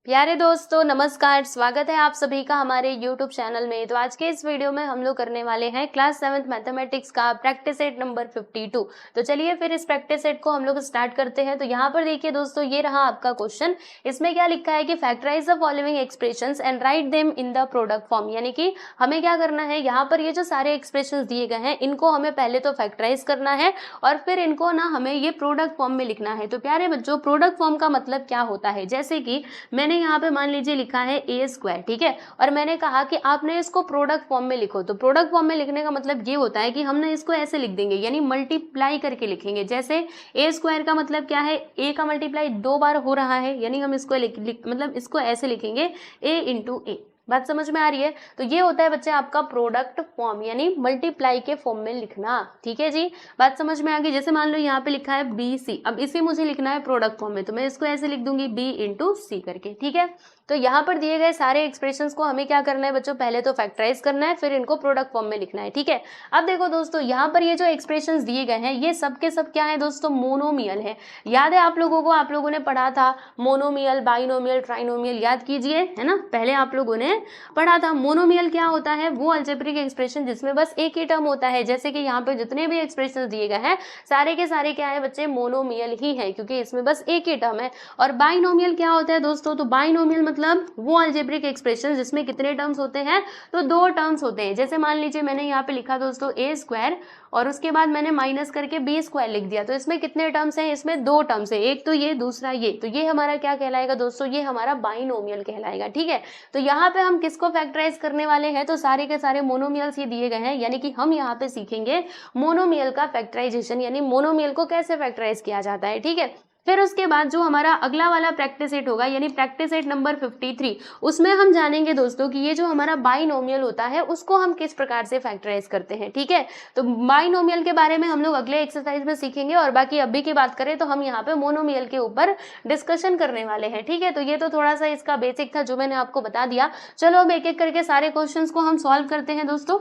प्यारे दोस्तों नमस्कार, स्वागत है आप सभी का हमारे YouTube चैनल में। तो आज के इस वीडियो में हम लोग करने वाले हैं क्लास 7th मैथमेटिक्स का प्रैक्टिस सेट नंबर 52। तो चलिए फिर इस प्रैक्टिस सेट को हम लोग स्टार्ट करते हैं। तो यहाँ पर देखिए दोस्तों, ये रहा आपका क्वेश्चन। इसमें क्या लिखा है कि factorize the following expressions and write them in the product form. यानी कि हमें क्या करना है, यहाँ पर ये जो सारे एक्सप्रेशंस दिए गए हैं इनको हमें पहले तो फैक्टराइज करना है और फिर इनको ना हमें ये प्रोडक्ट फॉर्म में लिखना है। तो प्यारे बच्चों, प्रोडक्ट फॉर्म का मतलब क्या होता है, जैसे कि मैंने यहाँ पे मान लीजिए लिखा है ए स्क्वायर, ठीक है, और मैंने कहा कि आपने इसको प्रोडक्ट फॉर्म में लिखो। तो प्रोडक्ट फॉर्म में लिखने का मतलब ये होता है कि हमने इसको ऐसे लिख देंगे, यानी मल्टीप्लाई करके लिखेंगे। जैसे ए स्क्वायर का मतलब क्या है, ए का मल्टीप्लाई 2 बार हो रहा है, यानी हम इसको मतलब इसको ऐसे लिखेंगे ए इंटू ए। बात समझ में आ रही है? तो ये होता है बच्चे आपका प्रोडक्ट फॉर्म, यानी मल्टीप्लाई के फॉर्म में लिखना। ठीक है जी, बात समझ में आ गई। जैसे मान लो यहाँ पे लिखा है बी सी, अब इसे मुझे लिखना है प्रोडक्ट फॉर्म में, तो मैं इसको ऐसे लिख दूंगी बी इंटू सी करके। ठीक है, तो यहाँ पर दिए गए सारे एक्सप्रेशंस को हमें क्या करना है बच्चों, पहले तो फैक्टराइज करना है, फिर इनको प्रोडक्ट फॉर्म में लिखना है। ठीक है, अब देखो दोस्तों, यहाँ पर ये जो एक्सप्रेशंस दिए गए हैं ये सब के सब क्या है दोस्तों, मोनोमियल है। याद है आप लोगों को, आप लोगों ने पढ़ा था मोनोमियल, बाइनोमियल, ट्राइनोमियल, याद कीजिए, है ना, पहले आप लोगों ने पढ़ा था। मोनोमियल क्या होता है, वो अलजेब्रिक एक्सप्रेशन जिसमें बस एक ही टर्म होता है। जैसे कि यहाँ पे जितने भी एक्सप्रेशन दिए गए हैं सारे के सारे क्या है बच्चे, मोनोमियल ही है, क्योंकि इसमें बस एक ही टर्म है। और बाइनोमियल क्या होता है दोस्तों, तो बाइनोमियल मतलब वो अलजेब्रिक एक्सप्रेशन जिसमें कितने टर्म्स होते हैं, तो 2 टर्म्स होते हैं। जैसे मान लीजिए मैंने यहाँ पे लिखा दोस्तों ए स्क्वायर और उसके बाद मैंने माइनस करके बी स्क्वायर लिख दिया, तो इसमें कितने टर्म्स हैं, इसमें 2 टर्म्स है, एक तो ये, दूसरा ये। तो ये हमारा क्या कहलाएगा दोस्तों, ये हमारा बाइनोमियल कहलाएगा। ठीक है, तो यहाँ पे हम किसको फैक्टराइज करने वाले हैं, तो सारे के सारे मोनोमियल्स ये दिए गए हैं, यानी कि हम यहाँ पे सीखेंगे मोनोमियल का फैक्टराइजेशन, यानी मोनोमियल को कैसे फैक्टराइज किया जाता है। ठीक है, फिर उसके बाद जो हमारा अगला वाला प्रैक्टिस सेट होगा, यानी प्रैक्टिस सेट नंबर 53, उसमें हम जानेंगे दोस्तों कि ये जो हमारा बाइनोमियल होता है उसको हम किस प्रकार से फैक्टराइज करते हैं। ठीक है, तो बाइनोमियल के बारे में हम लोग अगले एक्सरसाइज में सीखेंगे, और बाकी अभी की बात करें तो हम यहाँ पे मोनोमियल के ऊपर डिस्कशन करने वाले हैं। ठीक है, तो ये तो थोड़ा सा इसका बेसिक था जो मैंने आपको बता दिया। चलो अब एक एक करके सारे क्वेश्चंस को हम सॉल्व करते हैं दोस्तों।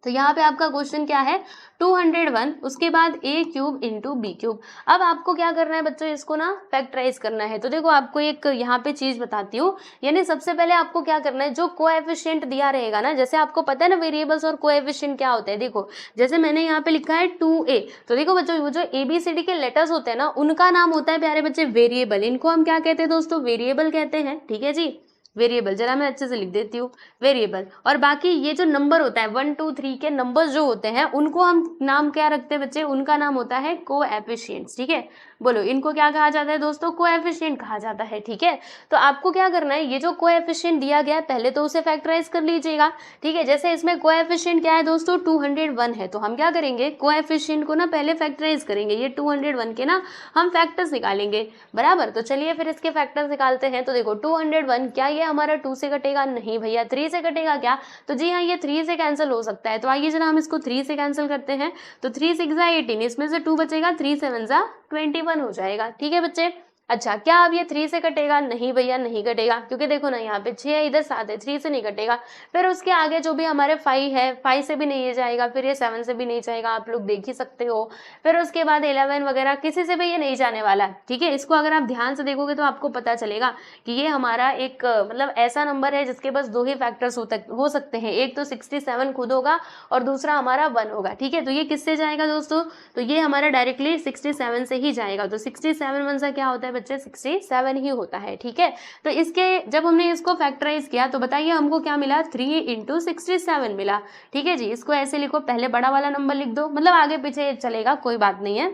तो यहाँ पे आपका क्वेश्चन क्या है, 201, उसके बाद a cube into b cube. अब आपको क्या करना है बच्चों, इसको ना फैक्टराइज करना है। तो देखो आपको एक यहाँ पे चीज बताती हूँ, यानी सबसे पहले आपको क्या करना है, जो कोएफिशिएंट दिया रहेगा ना, जैसे आपको पता है ना वेरिएबल्स और कोएफिशिएंट क्या होते हैं। देखो जैसे मैंने यहाँ पे लिखा है 2a, तो देखो बच्चों वो जो ABCD के लेटर्स होते हैं ना, उनका नाम होता है प्यारे बच्चे वेरिएबल। इनको हम क्या कहते हैं दोस्तों, वेरिएबल कहते हैं। ठीक है जी, वेरिएबल, जरा मैं अच्छे से लिख देती हूँ, वेरिएबल। और बाकी ये जो नंबर होता है 1 2 3 के नंबर्स जो होते हैं उनको हम नाम क्या रखते हैं बच्चे, उनका नाम होता है कोएफिशिएंट्स। ठीक है, बोलो इनको क्या कहा जाता है दोस्तों, कोएफिशिएंट कहा जाता है। ठीक है, तो आपको क्या करना है, ये जो कोएफिशिएंट दिया गया है पहले तो उसे फैक्टराइज कर लीजिएगा। ठीक है, जैसे इसमें कोएफिशिएंट क्या है दोस्तों, 201 है, तो हम क्या करेंगे, कोएफिशिएंट को ना पहले फैक्टराइज करेंगे। ये 201 के ना हम फैक्टर्स निकालेंगे, बराबर। तो चलिए फिर इसके फैक्टर्स निकालते हैं। तो देखो 201, क्या ये हमारा 2 से कटेगा, नहीं भैया। 3 से कटेगा क्या, तो जी हाँ, ये 3 से कैंसिल हो सकता है। तो आइए जरा हम इसको 3 से कैंसिल करते हैं। तो 3 6 18, इसमें से 2 बचेगा, 3 7 21 हो जाएगा। ठीक है बच्चे, अच्छा क्या अब ये 3 से कटेगा, नहीं भैया नहीं कटेगा, क्योंकि देखो ना यहाँ पे 6 है, इधर 7 है, 3 से नहीं कटेगा। फिर उसके आगे जो भी हमारे 5 है, 5 से भी नहीं जाएगा, फिर ये 7 से भी नहीं जाएगा, आप लोग देख ही सकते हो। फिर उसके बाद 11 वगैरह किसी से भी ये नहीं जाने वाला। ठीक है, इसको अगर आप ध्यान से देखोगे तो आपको पता चलेगा कि ये हमारा एक मतलब ऐसा नंबर है जिसके बस 2 ही फैक्टर्स हो सकते हैं, एक तो 67 खुद होगा और दूसरा हमारा 1 होगा। ठीक है, तो ये किससे जाएगा दोस्तों, तो ये हमारा डायरेक्टली 67 से ही जाएगा। तो 67 1 सा क्या होता है बच्चे, 67 ही होता है। ठीक है, तो इसके जब हमने इसको फैक्टराइज किया तो बताइए हमको क्या मिला, 3 इंटू 67 मिला। ठीक है जी, इसको ऐसे लिखो, पहले बड़ा वाला नंबर लिख दो, मतलब आगे पीछे चलेगा, कोई बात नहीं है।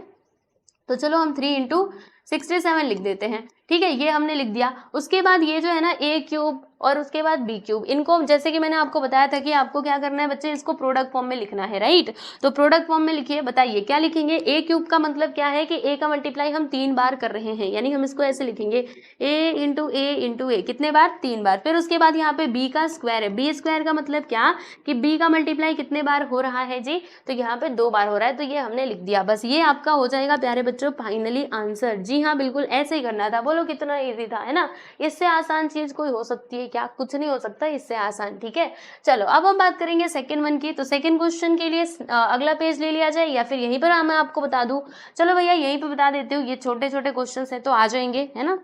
तो चलो हम 3 इंटू 67 लिख देते हैं। ठीक है, ये हमने लिख दिया। उसके बाद ये जो है ना a क्यूब और उसके बाद b क्यूब, इनको जैसे कि मैंने आपको बताया था कि आपको क्या करना है बच्चे, इसको प्रोडक्ट फॉर्म में लिखना है, राइट। तो प्रोडक्ट फॉर्म में लिखिए, बताइए क्या लिखेंगे। a क्यूब का मतलब क्या है कि a का मल्टीप्लाई हम 3 बार कर रहे हैं, यानी हम इसको ऐसे लिखेंगे a इंटू ए, कितने बार, 3 बार। फिर उसके बाद यहाँ पे b का स्क्वायर है, b स्क्वायर का मतलब क्या कि b का मल्टीप्लाई कितने बार हो रहा है जी, तो यहाँ पे 2 बार हो रहा है, तो ये हमने लिख दिया। बस ये आपका हो जाएगा प्यारे बच्चों फाइनली आंसर। जी हाँ, बिल्कुल ऐसे ही करना था। बोलो कितना इजी था, है ना। इससे आसान चीज कोई हो सकती है क्या, कुछ नहीं हो सकता इससे आसान। ठीक है, चलो अब हम बात करेंगे सेकंड वन की। तो सेकंड क्वेश्चन के लिए अगला पेज ले लिया जाए या फिर यहीं पर मैं आपको बता दूं, चलो भैया यहीं पे बता देती हूँ, ये छोटे छोटे क्वेश्चन है तो आ जाएंगे, है ना।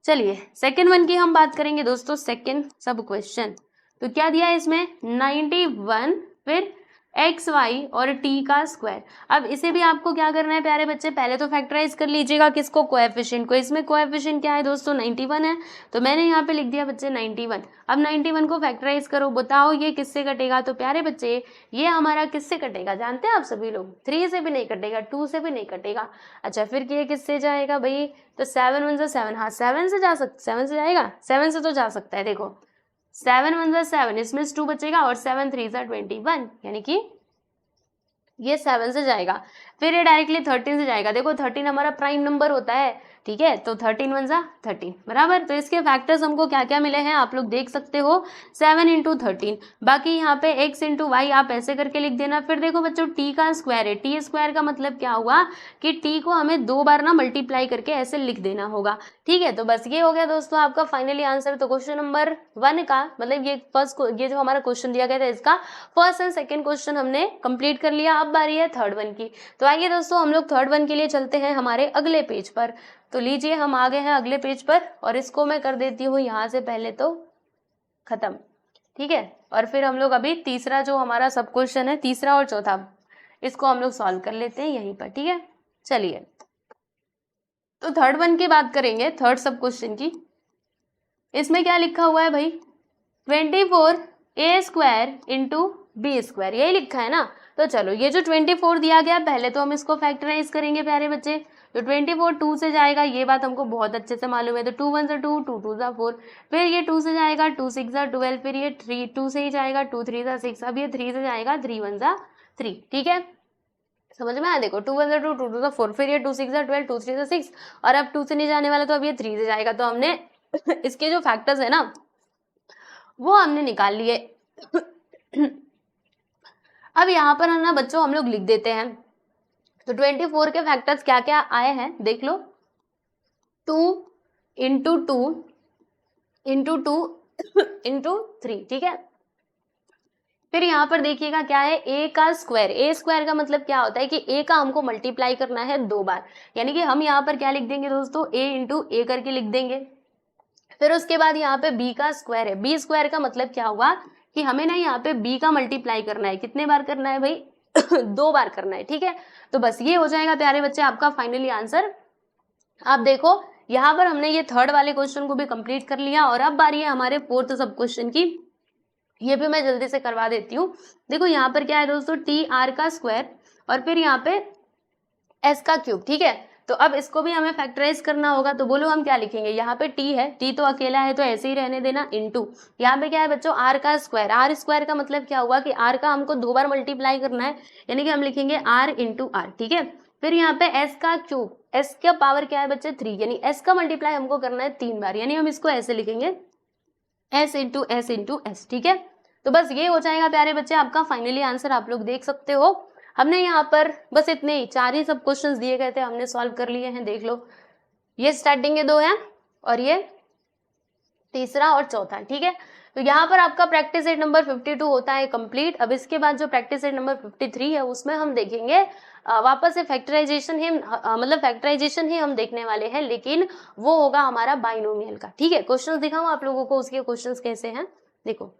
चलिए सेकेंड वन की हम बात करेंगे दोस्तों, सेकेंड सब क्वेश्चन। तो क्या दिया है इसमें 91 फिर एक्स वाई और टी का स्क्वायर। अब इसे भी आपको क्या करना है प्यारे बच्चे, पहले तो फैक्टराइज कर लीजिएगा किसको, कोएफिशिएंट को। इसमें कोएफिशिएंट क्या है दोस्तों 91 है, तो मैंने यहाँ पे लिख दिया बच्चे 91। अब 91 को फैक्टराइज करो, बताओ ये किससे कटेगा। तो प्यारे बच्चे ये हमारा किससे कटेगा जानते हैं आप सभी लोग, 3 से भी नहीं कटेगा, 2 से भी नहीं कटेगा। अच्छा फिर ये किससे जाएगा भाई, तो 7 1 7, हाँ 7 से जा सकता, 7 से जाएगा, 7 से तो जा सकता है। देखो 7 1 7, इसमें 2 बचेगा और 7 3 21, यानी कि ये 7 से जाएगा। फिर ये डायरेक्टली 13 से जाएगा। देखो 13 हमारा प्राइम नंबर होता है, ठीक है, तो 13 1 13 बराबर। तो इसके फैक्टर्स हमको क्या क्या मिले हैं आप लोग देख सकते हो, 7 × 13। बाकी यहाँ पे x × y आप ऐसे करके लिख देना। फिर देखो बच्चों t का स्क्वायर है, t स्क्वायर का मतलब क्या हुआ कि t को हमें 2 बार ना मल्टीप्लाई करके ऐसे लिख देना होगा, ठीक है। तो बस ये हो गया दोस्तों आपका फाइनली आंसर। तो क्वेश्चन नंबर 1 का मतलब ये जो हमारा क्वेश्चन दिया गया था इसका फर्स्ट एंड सेकंड क्वेश्चन हमने कंप्लीट कर लिया। अब बारी है थर्ड वन की। तो आइए दोस्तों हम लोग थर्ड वन के लिए चलते हैं हमारे अगले पेज पर। तो लीजिए हम आ गए हैं अगले पेज पर और इसको मैं कर देती हूँ यहाँ से पहले तो खत्म, ठीक है। और फिर हम लोग अभी तीसरा जो हमारा सब क्वेश्चन है, तीसरा और चौथा, इसको हम लोग सॉल्व कर लेते हैं यहीं पर, ठीक है। चलिए तो थर्ड वन की बात करेंगे, थर्ड सब क्वेश्चन की। इसमें क्या लिखा हुआ है भाई, 24a² × b², यही लिखा है ना। तो चलो ये जो 24 दिया गया पहले तो हम इसको फैक्टराइज करेंगे प्यारे बच्चे। तो 24 2 से जाएगा, ये बात हमको बहुत अच्छे से मालूम है। तो 2 1 2, 2 2 4, फिर ये 2 से जाएगा, 2 6 12, फिर ये 3 2 से ही जाएगा, 2 3 6, अब ये 3 से जाएगा, 3 1 3, ठीक है। समझ में आया, देखो 2 1 2, 2 2 4, फिर ये 2 6 12, 2 3 6, और अब 2 से नहीं जाने वाला तो अब ये 3 से जाएगा। तो हमने इसके जो फैक्टर्स है ना वो हमने निकाल लिए। अब यहाँ पर है ना बच्चों हम लोग लिख देते हैं। तो 24 के फैक्टर्स क्या क्या आए हैं देख लो, 2 × 2 × 2 × 3, ठीक है। फिर यहाँ पर देखिएगा क्या है, a का स्क्वायर। a स्क्वायर का मतलब क्या होता है कि a का हमको मल्टीप्लाई करना है 2 बार, यानी कि हम यहाँ पर क्या लिख देंगे दोस्तों, a × a करके लिख देंगे। फिर उसके बाद यहाँ पे b का स्क्वायर है। b स्क्वायर का मतलब क्या हुआ कि हमें ना यहाँ पे b का मल्टीप्लाई करना है, कितने बार करना है भाई 2 बार करना है, ठीक है। तो बस ये हो जाएगा प्यारे बच्चे आपका फाइनली आंसर। आप देखो यहाँ पर हमने ये थर्ड वाले क्वेश्चन को भी कंप्लीट कर लिया और अब बारी है हमारे फोर्थ सब क्वेश्चन की। ये भी मैं जल्दी से करवा देती हूँ। देखो यहाँ पर क्या है दोस्तों, TR का स्क्वायर और फिर यहाँ पे S का क्यूब, ठीक है। तो अब इसको भी हमें फैक्टराइज करना होगा। तो बोलो हम क्या लिखेंगे, यहाँ पे t है, t तो अकेला है तो ऐसे ही रहने देना, इनटू यहाँ पे क्या है बच्चों r का स्क्वायर। r स्क्वायर का मतलब क्या हुआ कि r का हमको 2 बार मल्टीप्लाई करना है, यानी कि हम लिखेंगे r × r, ठीक है। फिर यहाँ पे s का क्यूब, s का पावर क्या है बच्चे 3, यानी s का मल्टीप्लाई हमको करना है 3 बार, यानी हम इसको ऐसे लिखेंगे s × s × s, ठीक है। तो बस ये हो जाएगा प्यारे बच्चे आपका फाइनली आंसर, आप लोग देख सकते हो। हमने यहाँ पर बस इतने ही 4 ही सब क्वेश्चंस दिए गए थे, हमने सॉल्व कर लिए हैं, देख लो। ये स्टार्टिंग के 2 हैं और ये तीसरा और चौथा, ठीक है। तो यहाँ पर आपका प्रैक्टिस सेट नंबर 52 होता है कंप्लीट। अब इसके बाद जो प्रैक्टिस सेट नंबर 53 है उसमें हम देखेंगे वापस से फैक्टराइजेशन ही मतलब फैक्टराइजेशन ही हम देखने वाले हैं, लेकिन वो होगा हमारा बाइनोमियल का, ठीक है। क्वेश्चंस दिखाऊं आप लोगों को, उसके क्वेश्चंस कैसे हैं देखो।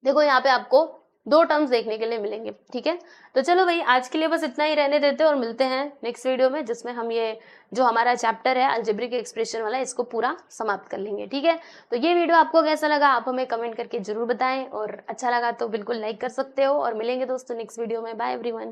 देखो यहाँ पे आपको 2 टर्म्स देखने के लिए मिलेंगे, ठीक है। तो चलो भाई आज के लिए बस इतना ही रहने देते हैं और मिलते हैं नेक्स्ट वीडियो में, जिसमें हम ये जो हमारा चैप्टर है अलजेब्रिक एक्सप्रेशन वाला, इसको पूरा समाप्त कर लेंगे, ठीक है। तो ये वीडियो आपको कैसा लगा आप हमें कमेंट करके जरूर बताएं, और अच्छा लगा तो बिल्कुल लाइक कर सकते हो। और मिलेंगे दोस्तों नेक्स्ट वीडियो में। Bye everyone.